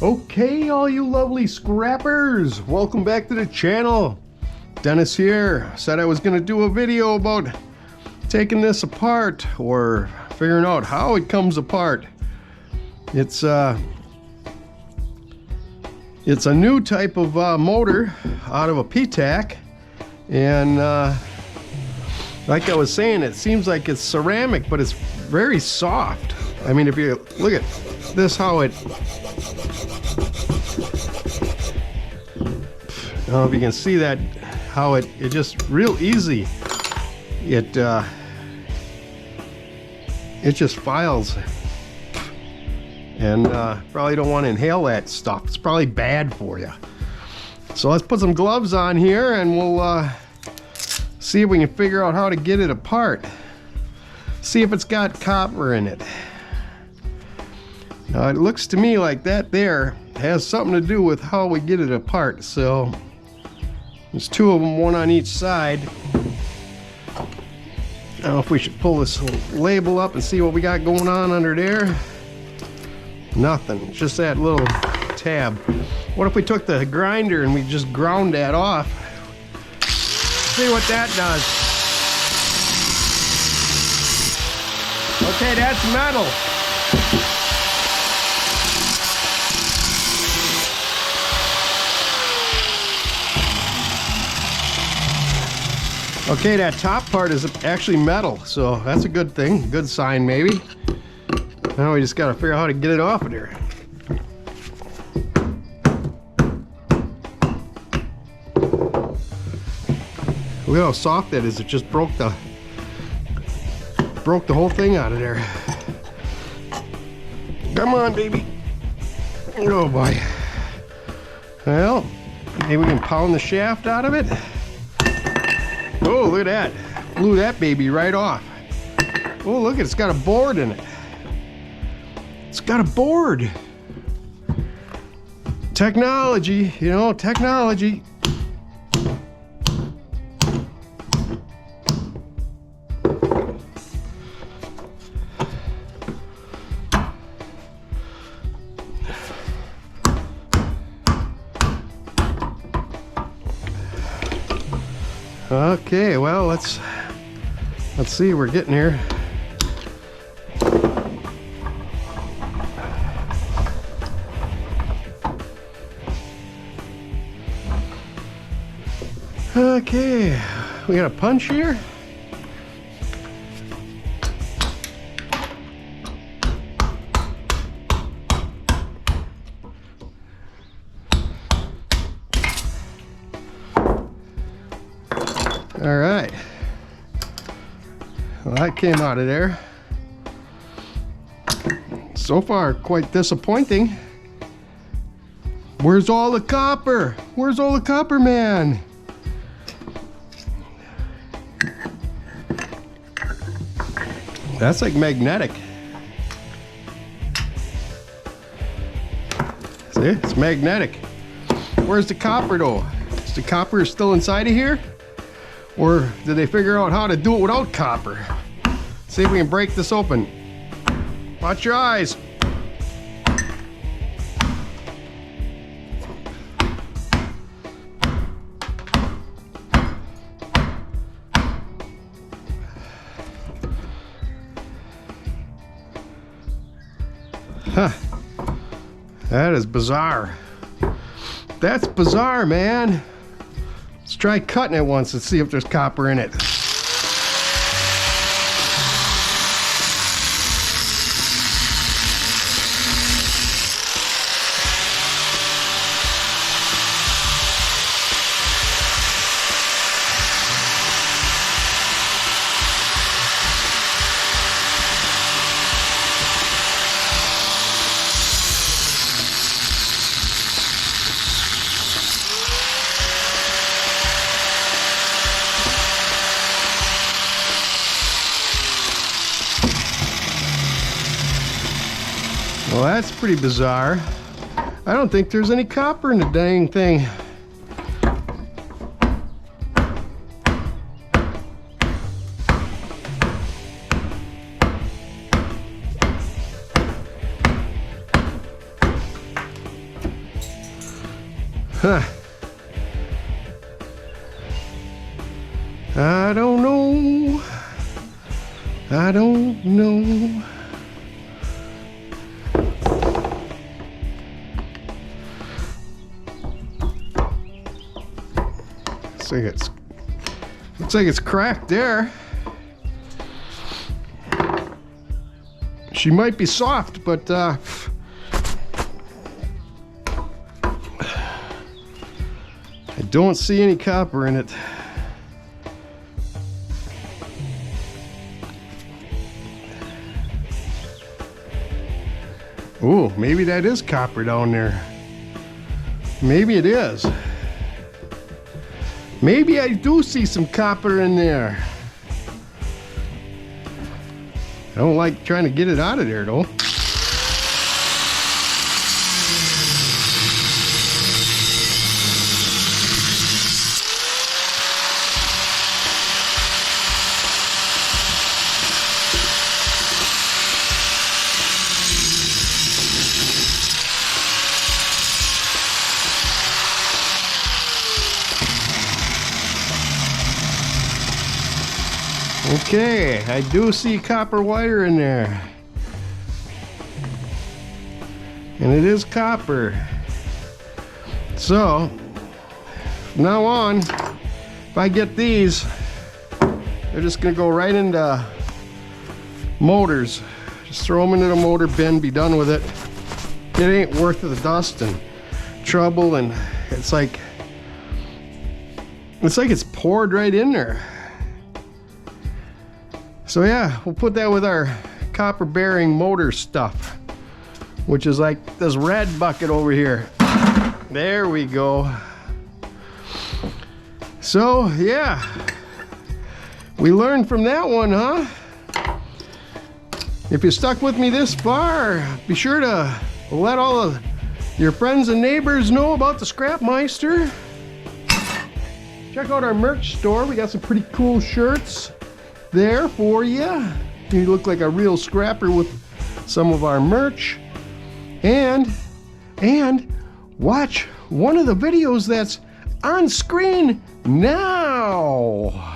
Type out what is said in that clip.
Okay, all you lovely scrappers, welcome back to the channel. Dennis here. Said I was going to do a video about taking this apart or figuring out how it comes apart. It's a new type of motor out of a Ptac, and like I was saying, it seems like it's ceramic, but it's very soft. I mean, if you look at this, how it, I don't know if you can see that, how it just real easy. It just files, and probably don't want to inhale that stuff. It's probably bad for you. So let's put some gloves on here, and we'll see if we can figure out how to get it apart. See if it's got copper in it. Now it looks to me like that there has something to do with how we get it apart. So there's two of them, one on each side. I don't know if we should pull this label up and see what we got going on under there. Nothing, it's just that little tab. What if we took the grinder and we just ground that off? See what that does. Okay, that's metal. Okay, that top part is actually metal, so that's a good thing, good sign maybe. Now we just gotta figure out how to get it off of there. Look how soft that is. It just broke the whole thing out of there. Come on, baby. Oh boy. Well, maybe we can pound the shaft out of it. Oh, look at that. Blew that baby right off. Oh, look, it's got a board in it. It's got a board. Technology, you know, technology. Okay, well, let's see, we're getting here. Okay, we got a punch here. All right, well, that came out of there. So far, quite disappointing. Where's all the copper? Where's all the copper, man? That's like magnetic. See, it's magnetic. Where's the copper though? Is the copper still inside of here? Or did they figure out how to do it without copper? See if we can break this open. Watch your eyes. Huh. That is bizarre. That's bizarre, man. Let's try cutting it once and see if there's copper in it. Well, that's pretty bizarre. I don't think there's any copper in the dang thing. Huh. I don't know. I don't know. Looks like it's cracked there. She might be soft, but I don't see any copper in it. Ooh, maybe that is copper down there. Maybe it is. Maybe I do see some copper in there. I don't like trying to get it out of there though. Okay, I do see copper wire in there. And it is copper. So, from now on, if I get these, they're just gonna go right into motors. Just throw them into the motor bin, be done with it. It ain't worth the dust and trouble, and it's like it's poured right in there. So yeah, we'll put that with our copper bearing motor stuff, which is like this red bucket over here. There we go. So yeah, we learned from that one, huh? If you stuck with me this far, be sure to let all of your friends and neighbors know about the Scrap-Meister. Check out our merch store. We got some pretty cool shirts there for you. You look like a real scrapper with some of our merch. And watch one of the videos that's on screen now.